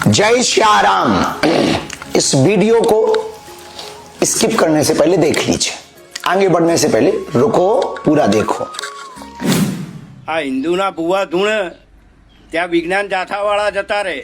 जय श्या राम। इस वीडियो को स्किप करने से पहले देख लीजिए, आगे बढ़ने से पहले रुको, पूरा देखो। આ હિન્દુના ભુવા ધૂણ ત્યાં વિજ્ઞાન જાથાવાળા જતા રહે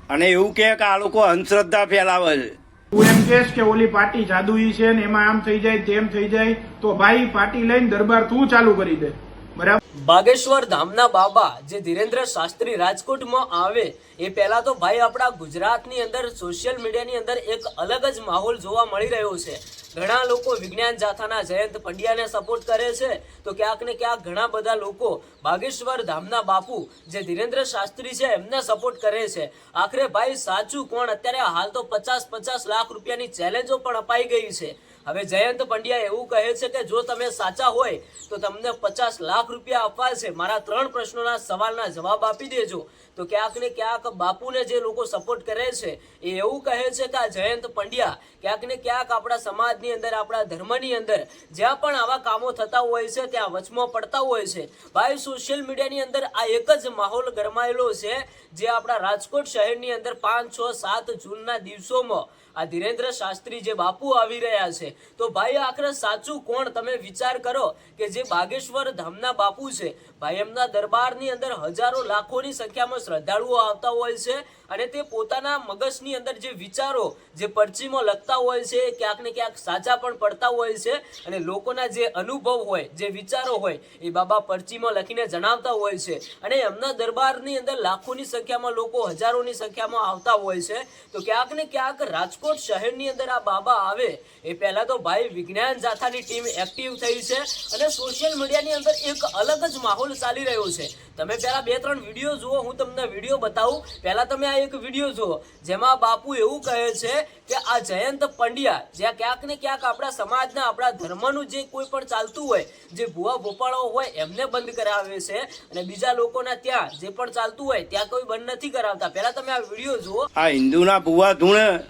અને એવું કહે કે આ લોકો અંધશ્રદ્ધા ફેલાવે છે। તું એમ કહેશ કે ઓલી પાર્ટી જાદુઈ છે ને એમાં આમ થઈ જાય તેમ થઈ જાય, તો ભાઈ પાર્ટી લઈને દરબાર તું ચાલુ કરી દે, બરાબર। બાગેશ્વર ધામના બાબા જે ધીરેન્દ્ર શાસ્ત્રી રાજકોટમાં આવે એ પહેલા તો ભાઈ આપણા ગુજરાતની અંદર સોશિયલ મીડિયાની અંદર એક અલગ જ માહોલ જોવા મળી રહ્યો છે। ઘણા લોકો વિજ્ઞાન જાથાના જયંત પંડ્યાને સપોર્ટ કરે છે, તો ક્યાંક ને ક્યાંક ઘણા બધા લોકો બાગેશ્વર ધામના બાપુ જે ધીરેન્દ્ર શાસ્ત્રી છે એમને સપોર્ટ કરે છે। આખરે ભાઈ સાચું કોણ? અત્યારે હાલ તો 50-50 લાખ રૂપિયાની ચેલેન્જો પણ અપાઈ ગઈ છે। હવે જયંત પંડ્યા એવું કહે છે કે જો તમે સાચા હોય તો તમને 50 લાખ રૂપિયા આપવા છે, મારા 3 પ્રશ્નોના સવાલના જવાબ આપી દેજો। તો ક્યાંક ને ક્યાંક બાપુને જે લોકો સપોર્ટ કરે છે એ એવું કહે છે કે આ જયંત પંડ્યા ક્યાંક ને ક્યાંક આપણા સમાજની અંદર, આપણા ધર્મની અંદર જ્યાં પણ આવા કામો થતા હોય છે ત્યાં વચમાં પડતા હોય છે। ભાઈ સોશિયલ મીડિયાની અંદર આ એક જ માહોલ ગરમાયેલો છે, જે આપણા રાજકોટ શહેરની અંદર 5, 6, 7 જૂનના દિવસોમાં આ ધીરેન્દ્ર શાસ્ત્રી જે બાપુ આવી રહ્યા છે। તો ભાઈ આખરે સાચું કોણ? તમે વિચાર કરો કે જે બાગેશ્વર ધામના બાપુ છે ભાઈ, એમના દરબારની અંદર હજારો લાખોની સંખ્યામાં શ્રદ્ધાળુઓ આવતા હોય છે અને તે પોતાના મગજની અંદર જે વિચારો જે પરચીમાં લખતા હોય છે ક્યાંક ને ક્યાંક સાચા પણ પડતા હોય છે અને લોકોના જે અનુભવ હોય, જે વિચારો હોય એ બાબા પરચીમાં લખીને જણાવતા હોય છે અને એમના દરબારની અંદર લાખોની સંખ્યામાં લોકો, હજારોની સંખ્યામાં આવતા હોય છે। તો ક્યાંક ને ક્યાંક રાજકોટ શહેરની અંદર આ બાબા આવે એ પહેલા તો ભાઈ વિજ્ઞાન જાથાની ટીમ એક્ટિવ થઈ છે અને સોશિયલ મીડિયાની અંદર એક અલગ જ માહોલ ચાલી રહ્યો છે। તમે પહેલા 2-3 વિડીયો જુઓ, હું તમને વિડીયો બતાવું। પહેલા તમે આ એક વિડીયો જુઓ જેમાં બાપુ એવું કહે છે કે આ જયંત પંડ્યા જ્યાં ક્યાંક ને ક્યાંક આપણા સમાજના, આપણા ધર્મનું જે કોઈ પણ ચાલતું હોય, જે ભુવા ભોપાળાઓ હોય એમને બંધ કરાવે છે અને બીજા લોકોના ત્યાં જે પણ ચાલતું હોય ત્યાં કોઈ બંધ નથી કરાવતા। પહેલા તમે આ વિડીયો જુઓ। આ હિન્દુના ભુવા ધૂણ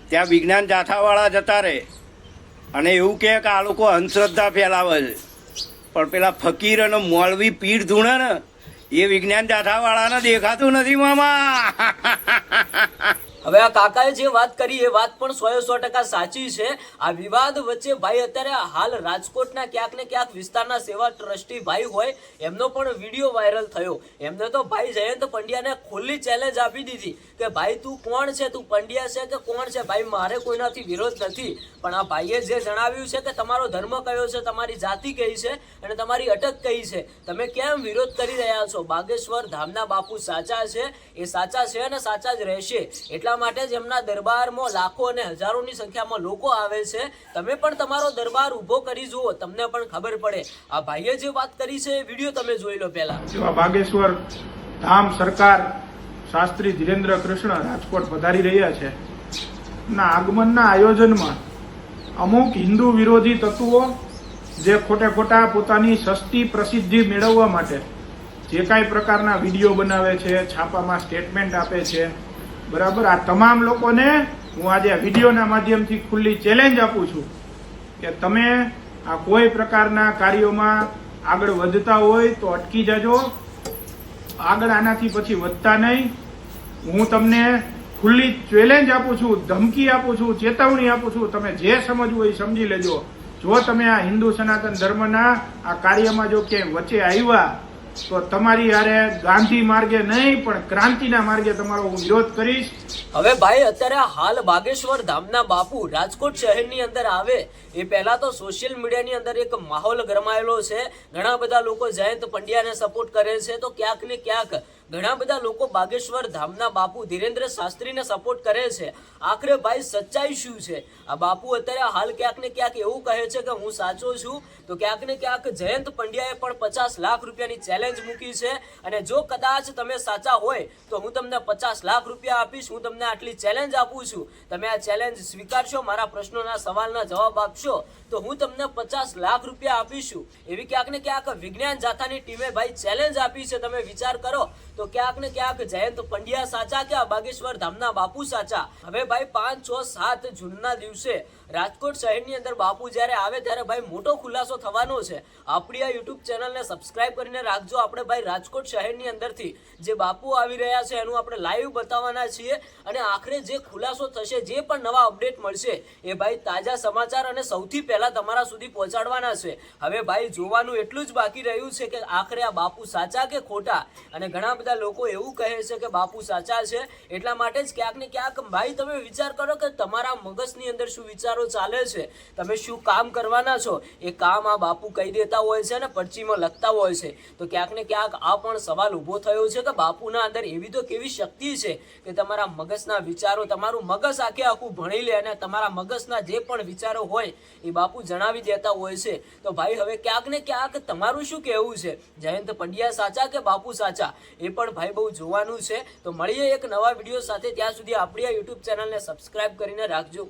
ત્યાં વિજ્ઞાન જાથાવાળા જતા રહે અને એવું કહે કે આ લોકો અંધશ્રદ્ધા ફેલાવે છે, પણ પેલા ફકીર અને મૌલવી પીર ધૂણે ને એ વિજ્ઞાન જાથાવાળાને દેખાતું નથી મામા। હવે આ કાકાએ જે વાત કરી એ વાત પણ 100% સાચી છે। આ વિવાદ વચ્ચે ભાઈ અત્યારે હાલ રાજકોટના ક્યાંક ને ક્યાંક વિસ્તારના સેવા ટ્રસ્ટી ભાઈ હોય એમનો પણ વિડીયો વાયરલ થયો। એમને તો ભાઈ જયંત પંડ્યાને ખુલ્લી ચેલેન્જ આપી દીધી કે ભાઈ તું કોણ છે, તું પંડ્યા છે કે કોણ છે? ભાઈ મારે કોઈનાથી વિરોધ નથી, પણ આ ભાઈએ જે જણાવ્યું છે કે તમારો ધર્મ કયો છે, તમારી જાતિ કઈ છે અને તમારી અટક કઈ છે, તમે કેમ વિરોધ કરી રહ્યા છો? બાગેશ્વર ધામના બાપુ સાચા છે, એ સાચા છે અને સાચા જ રહેશે। એટલા માટે જ એમના દરબારમાં લાખો અને હજારોની સંખ્યામાં લોકો આવે છે। તમે પણ તમારો દરબાર ઉભો કરી જુઓ, તમને પણ ખબર પડે। આ ભાઈએ જે વાત કરી છે એ વિડીયો તમે જોઈ લો પહેલા। જેવા બાગેશ્વર ધામ સરકાર શાસ્ત્રી ધીરેન્દ્ર કૃષ્ણ રાજકોટ પધારી રહ્યા છે, ના આગમનના આયોજનમાં અમુક હિન્દુ વિરોધી તત્વો જે ખોટે ખોટા પોતાની સસ્તી પ્રસિદ્ધિ મેળવવા માટે જે કાંઈ પ્રકારના વિડીયો બનાવે છે, છાપામાં સ્ટેટમેન્ટ આપે છે, બરાબર। આ તમામ લોકોને હું આજે આ વિડીયોના માધ્યમથી ખુલ્લી ચેલેન્જ આપું છું કે તમે આ કોઈ પ્રકારના કાર્યોમાં આગળ વધતા હોય તો અટકી જજો, આગળ આનાથી પછી વધતા નહીં। હું તમને ખુલ્લી ચેલેન્જ આપું છું, ધમકી આપું છું, ચેતવણી આપું છું, તમે જે સમજવું હોય એ સમજી લેજો। જો તમે આ હિન્દુ સનાતન ધર્મના આ કાર્યમાં જો ક્યાંય વચ્ચે આવ્યા તો તમારી હારે ગાંધી માર્ગે નહીં પણ ક્રાંતિના માર્ગે તમારો હું વિરોધ કરીશ। હવે ભાઈ અત્યારે હાલ બાગેશ્વર ધામના બાપુ રાજકોટ શહેરની અંદર આવે એ પહેલા તો સોશિયલ મીડિયાની અંદર એક માહોલ ગરમાયેલો છે। ઘણા બધા લોકો જયંત પંડ્યાને સપોર્ટ કરે છે, તો ક્યાંક ને ક્યાંક ઘણા બધા લોકો બાગેશ્વર ધામના બાપુ ધીરેન્દ્ર શાસ્ત્રીને સપોર્ટ કરે છે। આખરે ભાઈ સચ્ચાઈ શું છે? આ બાપુ અત્યારે હાલ ક્યાંક ને ક્યાંક એવું કહે છે કે હું સાચો છું, તો ક્યાંક ને ક્યાંક જયંત પંડ્યાએ પણ 50 લાખ રૂપિયાની ચેલેન્જ મૂકી છે અને જો કદાચ તમે સાચા હોય તો હું તમને 50 લાખ રૂપિયા આપીશ, હું તમને આટલી ચેલેન્જ આપું છું, તમે આ ચેલેન્જ સ્વીકારશો, મારા પ્રશ્નોના સવાલના જવાબ આપશો તો હું તમને 50 લાખ રૂપિયા આપીશું। એવી ક્યાંક ને ક્યાંક વિજ્ઞાન જાથાની ટીમે ભાઈ ચેલેન્જ આપી છે। તમે વિચાર કરો તો ક્યાંક ને ક્યાંક જયંત પંડ્યા સાચા કે બાગેશ્વર ધામના બાપુ સાચા? હવે ભાઈ 5, 6, 7 જૂનના દિવસે રાજકોટ શહેરની અંદર બાપુ જ્યારે આવે ત્યારે ભાઈ મોટો ખુલાસો થવાનો છે. આપણી આ યુટ્યુબ ચેનલને સબસ્ક્રાઇબ કરીને રાખજો. આપણે ભાઈ રાજકોટ શહેરની અંદરથી જે બાપુ આવી રહ્યા છે એનું આપણે લાઈવ બતાવવાના છીએ અને આખરે જે ખુલાસો થશે, જે પણ નવા અપડેટ મળશે એ ભાઈ તાજા સમાચાર અને સૌથી પહેલા તમારા સુધી પહોંચાડવાના છે. હવે ભાઈ જોવાનું એટલું જ બાકી રહ્યું છે કે આખરે આ બાપુ સાચા કે ખોટા. અને ઘણા બધા લોકો એવું કહે છે કે બાપુ સાચા છે. એટલા માટે જ ક્યાંક ને ક્યાંક ભાઈ તમે વિચાર કરો કે તમારા મગજની અંદર શું વિચારો ચાલે છે, તમે શું કામ કરવાના છો, એ કામ આ બાપુ કહી દેતા હોય છે અને પરચીમાં લખતા હોય છે. તો ક્યાંક ને ક્યાંક આ પણ સવાલ ઊભો થયો છે કે બાપુના અંદર એવી તો કેવી શક્તિ છે કે તમારા મગજના વિચારો, તમારું મગજ આખું ભણી લે અને તમારા મગજના જે પણ વિચારો હોય એ બાપુ જણાવી દેતા હોય છે. તો ભાઈ હવે ક્યાંક ને ક્યાંક તમારું શું કહેવું છે? જયંત પંડ્યા સાચા કે બાપુ સાચા? એ પણ ભાઈ બહુ જોવાનું છે. તો મળીએ એક નવા વિડીયો સાથે. ત્યાં સુધી આપણી આ યુટ્યુબ ચેનલને સબસ્ક્રાઇબ કરીને રાખજો.